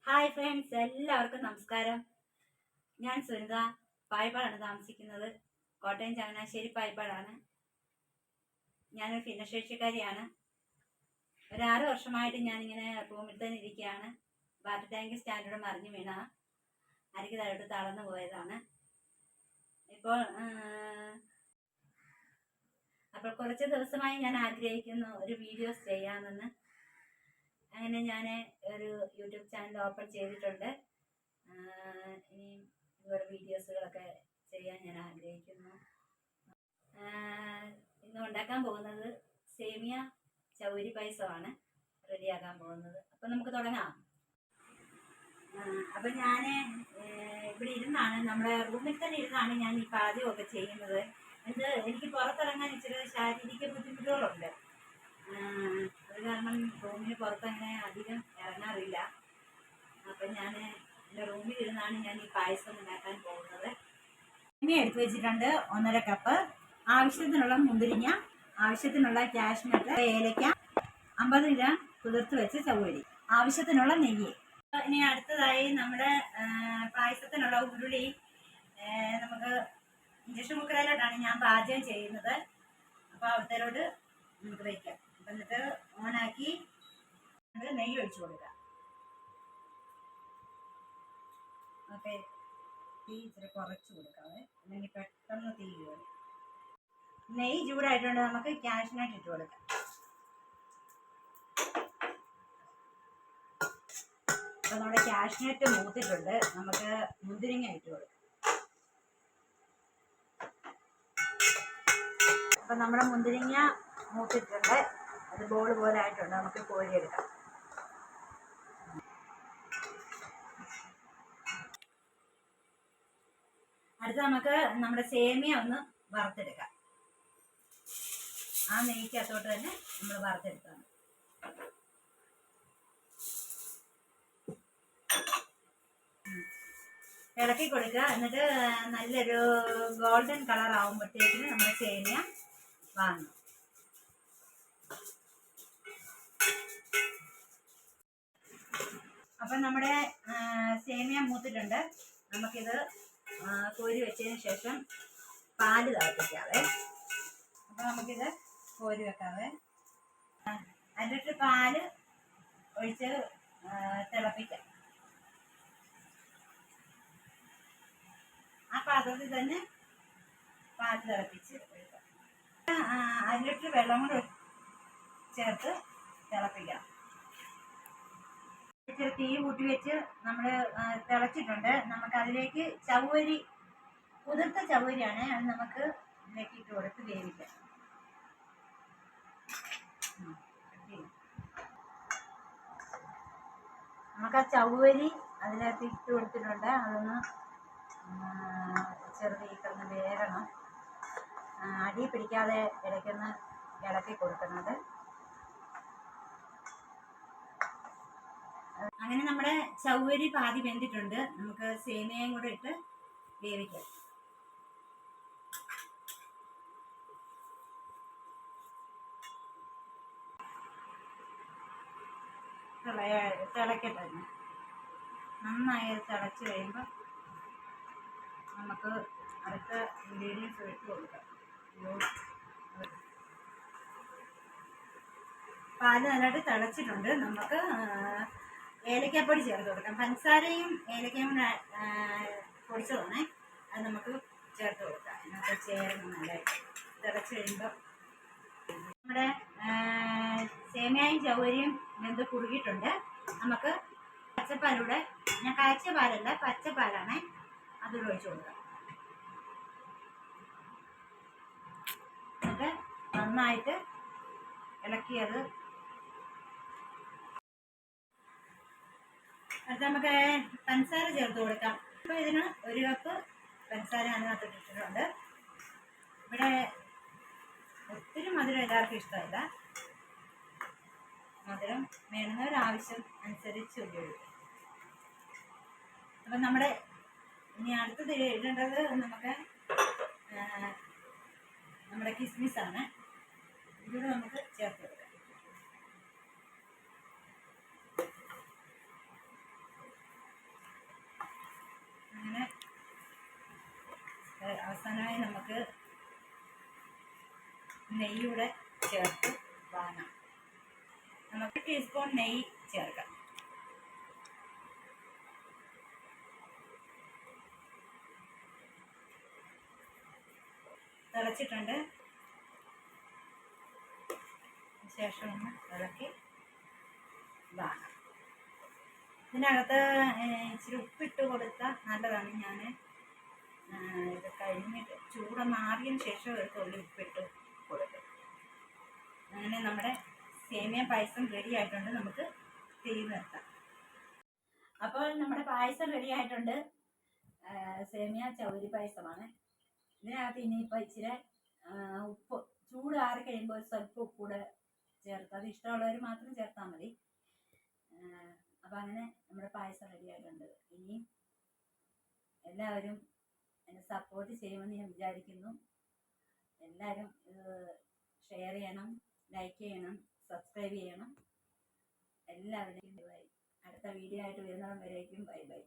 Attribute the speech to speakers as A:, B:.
A: Hi friends, എല്ലാവർക്കും നമസ്കാരം. ഞാൻ സുനിത, പായിപ്പാടാണ് താമസിക്കുന്നത്. കോട്ടയം ചങ്ങനാശ്ശേരി പായിപ്പാടാണ്. ഞാനൊരു ഭിന്നശേഷിക്കാരിയാണ്. ഒരു 6 വർഷമായിട്ട് ഞാനിങ്ങനെ റൂമിൽ തന്നെ ഇരിക്കുകയാണ്. വാട്ടർ ടാങ്ക് സ്റ്റാൻഡോട് മറിഞ്ഞു വീണ അരികെ താഴോട്ട് തളർന്നു പോയതാണ്. അപ്പോൾ കുറച്ച് ദിവസമായി ഞാൻ ആഗ്രഹിക്കുന്നു ഒരു വീഡിയോസ് ചെയ്യാമെന്ന്. അങ്ങനെ ഞാൻ ഒരു യൂട്യൂബ് ചാനൽ ഓപ്പൺ ചെയ്തിട്ടുണ്ട്. ഇനി ഇതുപോലെ വീഡിയോസുകളൊക്കെ ചെയ്യാൻ ഞാൻ ആഗ്രഹിക്കുന്നു. ഇന്ന് ഉണ്ടാക്കാൻ പോകുന്നത് സേമിയ ചൗരി പായസമാണ് റെഡിയാക്കാൻ പോകുന്നത്. അപ്പം നമുക്ക് തുടങ്ങാം. അപ്പം ഞാൻ ഇവിടെ ഇരുന്നാണ്, നമ്മുടെ റൂമിൽ തന്നെ ഇരുന്നാണ് ഞാൻ ഈ പാചകമൊക്കെ ചെയ്യുന്നത്. എനിക്ക് പുറത്തിറങ്ങാൻ ഇച്ചിരി ശാരീരിക ബുദ്ധിമുട്ടുകളുണ്ട്. അത് കാരണം റൂമിന് പുറത്തങ്ങനെ അധികം ഇറങ്ങാറില്ല. അപ്പം ഞാൻ എൻ്റെ റൂമിൽ ഇരുന്നാണ് ഞാൻ ഈ പായസം ഉണ്ടാക്കാൻ പോകുന്നത്. സേമിയ എടുത്തു വെച്ചിട്ടുണ്ട് 1.5 കപ്പ്. ആവശ്യത്തിനുള്ള മുന്തിരിങ്ങ, ആവശ്യത്തിനുള്ള കാഷ്നട്ട്, ഏലക്ക, 50 ഗ്രാം കുതിർത്ത് വെച്ച് ചവ്വരി, ആവശ്യത്തിനുള്ള നെയ്യ്. ഇനി അടുത്തതായി നമ്മുടെ പായസത്തിനുള്ള ഉരുളി നമുക്ക് ഇൻഡക്ഷൻ കുക്കറിലോട്ടാണ് ഞാൻ പാചകം ചെയ്യുന്നത്. അപ്പോൾ അവിടത്തേലോട്ട് നമുക്ക് വയ്ക്കാം. എന്നിട്ട് ഓണാക്കി നെയ്യ് ഒഴിച്ചു കൊടുക്കാം. ഓക്കെ, തീ ഇച്ചിരി കുറച്ച് കൊടുക്കാതെ, അല്ലെങ്കിൽ പെട്ടെന്ന് തീ കയറും. നെയ്യ് ചൂടായിട്ടുണ്ട്, നമുക്ക് കാഷ്നട്ട് ഇട്ട് കൊടുക്കാം. അപ്പം നമ്മുടെ കാഷ്നട്ട് മൂത്തിട്ടുണ്ട്, നമുക്ക് മുന്തിരിങ്ങ ഇട്ട് കൊടുക്കാം. അപ്പം നമ്മുടെ മുന്തിരിങ്ങ മൂത്തിട്ടുണ്ട്, അത് ബോൾ പോലെ ആയിട്ടുണ്ട്, നമുക്ക് കോരിയെടുക്കാം. അടുത്ത് നമുക്ക് നമ്മുടെ സേമിയ ഒന്ന് വറുത്തെടുക്കാം. ആ നെയ്ക്കകത്തോട്ട് തന്നെ നമ്മൾ വറുത്തെടുക്കാം. ഇളക്കി കൊടുക്കുക. എന്നിട്ട് നല്ലൊരു ഗോൾഡൻ കളർ ആകുമ്പോഴത്തേക്കിന് നമ്മുടെ സേമിയ വാങ്ങും. അപ്പം നമ്മുടെ സേമിയ മൂത്തിട്ടുണ്ട്. നമുക്കിത് കോരി വെച്ചതിന് ശേഷം പാല് തിളപ്പിക്കാവേ. അപ്പം നമുക്കിത് കോരി വെക്കാവേ. 1 ലിറ്റർ പാല് ഒഴിച്ച് തിളപ്പിക്കാം. ആ പാത്രത്തിൽ തന്നെ പാല് തിളപ്പിച്ച് എടുക്കാം. 1 ലിറ്റർ വെള്ളം കൂടെ ചേർത്ത് തിളപ്പിക്കാം. ഇച്ചിരി തീ കൂട്ടി വെച്ച് നമ്മൾ തിളച്ചിട്ടുണ്ട്. നമുക്കതിലേക്ക് ചവ്വരി, കുതിർത്ത ചവ്വരിയാണ്, അത് നമുക്ക് ഇതിലേക്ക് ഇട്ട് കൊടുത്ത് വേവിക്കാം. നമുക്ക് ആ ചവ്വരി അതിനകത്ത് ഇട്ട് കൊടുത്തിട്ടുണ്ട്. അതൊന്ന് ചെറുതീക്കൊന്ന് വേകണം. അടി പിടിക്കാതെ ഇടയ്ക്കൊന്ന് ഇളക്കി കൊടുക്കുന്നത്. അങ്ങനെ നമ്മുടെ ചവ്വരി പാതി വെന്തിട്ടുണ്ട്. നമുക്ക് സേമിയയും കൂടെ ഇട്ട് വേവിക്കാം. തിളക്കട്ടെ. നന്നായി തിളച്ച് കഴിയുമ്പോൾ നമുക്ക് അടുത്ത ഇൻഗ്രീഡിയൻസ് ഇട്ട് കൊടുക്കാം. പാല് നല്ലതായിട്ട് തിളച്ചിട്ടുണ്ട്. നമുക്ക് ഏലക്കാപ്പൊടി ചേർത്ത് കൊടുക്കാം. പഞ്ചസാരയും ഏലക്കയും പൊടിച്ചതാണ്, അത് നമുക്ക് ചേർത്ത് കൊടുക്കാം. അതിനകത്ത് ചേർന്ന് നല്ലതായിട്ട് തിളച്ച് കഴിയുമ്പോൾ നമ്മുടെ സേമിയയും ചവ്വരിയും വെന്ത് കുറുകിയിട്ടുണ്ട്. നമുക്ക് പച്ചപ്പാലൂടെ, ഞാൻ കാച്ചിയ പാലല്ല പച്ചപ്പാലാണ്, അതിൽ ഒഴിച്ചു കൊടുക്കാം. എന്നിട്ട് നന്നായിട്ട് ഇളക്കിയത്. അടുത്ത് നമുക്ക് പഞ്ചസാര ചേർത്ത് കൊടുക്കാം. അപ്പോൾ ഇതിന് 1 കപ്പ് പഞ്ചസാര അതിനകത്ത് ഇട്ടിട്ടുണ്ട്. ഇവിടെ ഒത്തിരി മധുരം എല്ലാവർക്കും ഇഷ്ടമല്ല. മധുരം വേണമെന്നൊരാവശ്യം അനുസരിച്ച് ഉപയോഗിക്കും. അപ്പം നമ്മുടെ ഇനി അടുത്തത് ഇടേണ്ടത് നമുക്ക് നമ്മുടെ കിസ്മിസാണ്. ഇതിലൂടെ നമുക്ക് ചേർത്ത് കൊടുക്കാം. അവസാനമായി നമുക്ക് നെയ്യൂടെ ചേർത്ത് വാങ്ങാം. നമുക്ക് ടീസ്പൂൺ നെയ്യ് ചേർക്കാം. തിളച്ചിട്ടുണ്ട്. ശേഷം ഒന്ന് ഇളക്കി വാങ്ങാം. ഇതിനകത്ത് ഇച്ചിരി ഉപ്പിട്ട് കൊടുത്താൽ നല്ലതാണ്. ഞാൻ ഇത് കഴിഞ്ഞിട്ട് ചൂടൊന്ന് ആറിയതിന് ശേഷം ഒരു തുള്ളി ഉപ്പിട്ട് കൊടുക്കും. അങ്ങനെ നമ്മുടെ സേമിയ പായസം റെഡി ആയിട്ടുണ്ട്. നമുക്ക് തീ നിർത്താം. അപ്പോൾ നമ്മുടെ പായസം റെഡി ആയിട്ടുണ്ട്. സേമിയ ചൗരി പായസമാണ്. ഇതിനകത്ത് ഇനിയിപ്പോൾ ഇച്ചിരി ഉപ്പ് ചൂട് ആറി കഴിയുമ്പോൾ സ്വല്പം ഉപ്പ് കൂടെ ചേർത്ത്, അത് ഇഷ്ടമുള്ളവർ മാത്രം ചേർത്താൽ മതി. അപ്പം അങ്ങനെ നമ്മുടെ പായസം റെഡി ആയിട്ടുണ്ട്. ഇനി എല്ലാവരും എന്നെ സപ്പോർട്ട് ചെയ്യുമെന്ന് ഞാൻ വിചാരിക്കുന്നു. എല്ലാവരും ഷെയർ ചെയ്യണം, ലൈക്ക് ചെയ്യണം, സബ്സ്ക്രൈബ് ചെയ്യണം. എല്ലാവരും അടുത്ത വീഡിയോ ആയിട്ട് വരുന്നതും വരേക്കും ബൈ ബൈ.